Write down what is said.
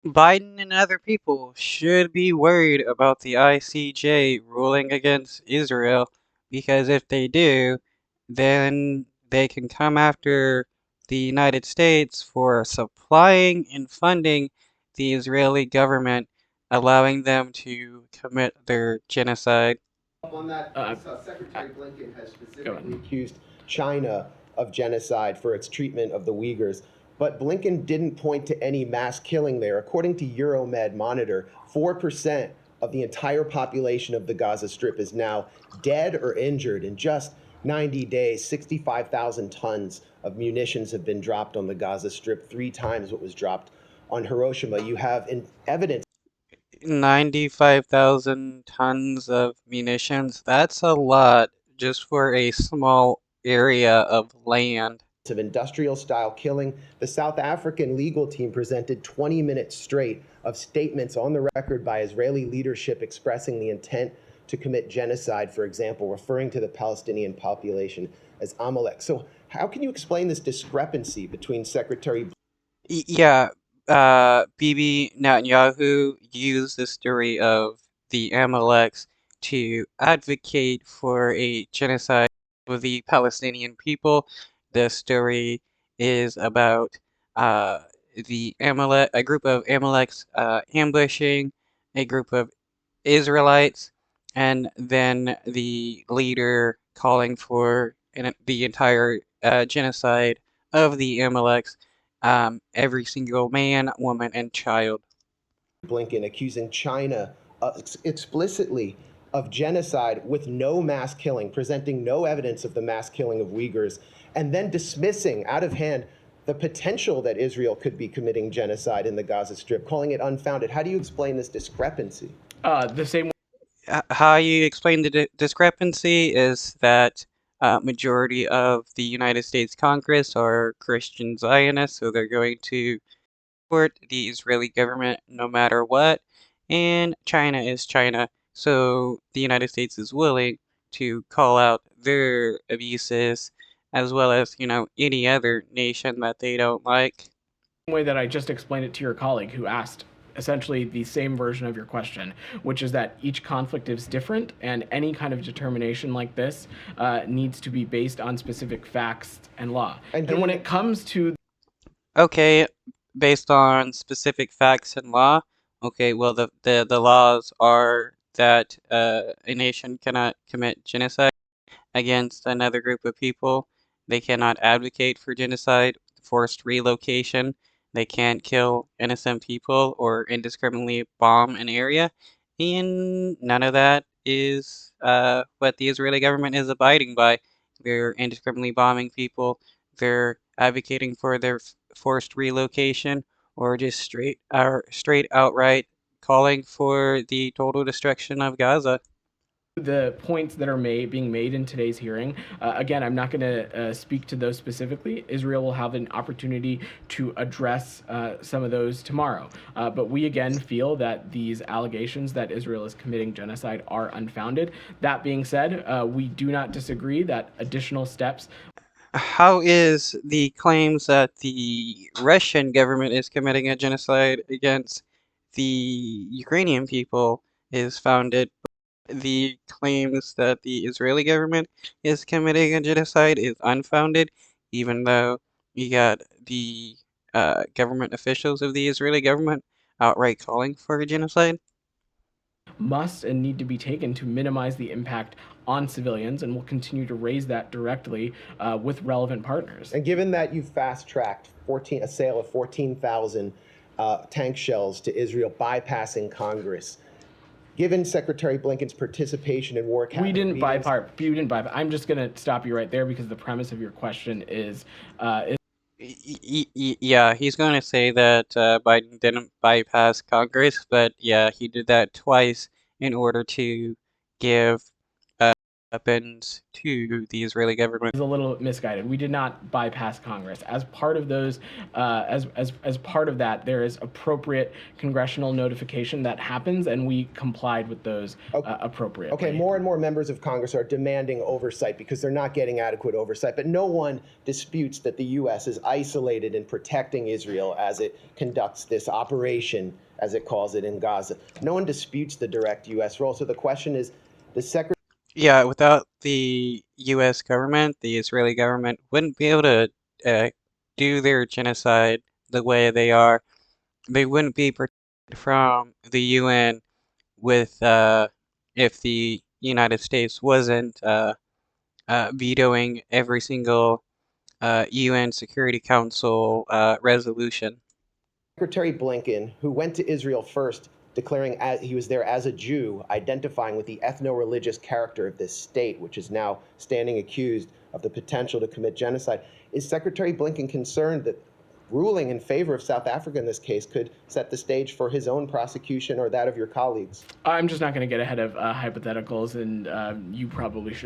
Biden and other people should be worried about the ICJ ruling against Israel, because if they do, then they can come after the United States for supplying and funding the Israeli government, allowing them to commit their genocide. On that, Secretary Blinken has specifically accused China of genocide for its treatment of the Uyghurs. But Blinken didn't point to any mass killing there. According to Euromed Monitor, 4% of the entire population of the Gaza Strip is now dead or injured. In just 90 days, 65,000 tons of munitions have been dropped on the Gaza Strip, 3 times what was dropped on Hiroshima. You have evidence 95,000 tons of munitions. That's a lot just for a small area of land. of industrial-style killing. The South African legal team presented 20 minutes straight of statements on the record by Israeli leadership expressing the intent to commit genocide, for example, referring to the Palestinian population as Amalek. So how can you explain this discrepancy between Secretary Yeah, Bibi Netanyahu used the story of the Amaleks to advocate for a genocide of the Palestinian people. The story is about uh, a group of Amaleks ambushing a group of Israelites, and then the leader calling for the entire genocide of the Amaleks, every single man, woman, and child. Blinken accusing China explicitly of genocide with no mass killing, presenting no evidence of the mass killing of Uyghurs, and then dismissing out of hand the potential that Israel could be committing genocide in the Gaza Strip, calling it unfounded. How do you explain this discrepancy? The same How you explain the discrepancy is that majority of the United States Congress are Christian Zionists, so they're going to support the Israeli government no matter what, and China is China, so the United States is willing to call out their abuses as well as, any other nation that they don't like. way that I just explained it to your colleague who asked essentially the same version of your question, which is that each conflict is different, and any kind of determination like this needs to be based on specific facts and law. And when it comes to Okay, based on specific facts and law. Okay, well, the laws are that a nation cannot commit genocide against another group of people. They cannot advocate for genocide, forced relocation. They can't kill innocent people or indiscriminately bomb an area. And none of that is what the Israeli government is abiding by. They're indiscriminately bombing people. They're advocating for their forced relocation, or just straight outright calling for the total destruction of Gaza. the points that are being made in today's hearing, again, I'm not going to speak to those specifically. Israel will have an opportunity to address some of those tomorrow. But we again feel that these allegations that Israel is committing genocide are unfounded. That being said, we do not disagree that additional steps. How is the claims that the Russian government is committing a genocide against the Ukrainian people is founded? The claims that the Israeli government is committing a genocide is unfounded, even though you got the government officials of the Israeli government outright calling for a genocide. Must and need to be taken to minimize the impact on civilians, and will continue to raise that directly with relevant partners. And given that you fast-tracked a sale of 14,000 tank shells to Israel, bypassing Congress, given Secretary Blinken's participation in war cabinet We didn't bypass. meetings, I'm just going to stop you right there because the premise of your question is Yeah, he's going to say that Biden didn't bypass Congress, but yeah, he did that twice in order to give weapons to the Israeli government. Is a little misguided. We did not bypass Congress. As part of those, as part of that, there is appropriate congressional notification that happens, and we complied with those appropriately. Okay, more and more members of Congress are demanding oversight because they're not getting adequate oversight. But no one disputes that the U.S. is isolated in protecting Israel as it conducts this operation, as it calls it, in Gaza. No one disputes the direct U.S. role. So the question is, the Secretary. Yeah, without the U.S. government, the Israeli government wouldn't be able to do their genocide the way they are. They wouldn't be protected from the UN with if the United States wasn't vetoing every single UN Security Council resolution. Secretary Blinken, who went to Israel first, declaring he was there as a Jew, identifying with the ethno-religious character of this state, which is now standing accused of the potential to commit genocide. Is Secretary Blinken concerned that ruling in favor of South Africa in this case could set the stage for his own prosecution or that of your colleagues? I'm just not going to get ahead of hypotheticals, and you probably should.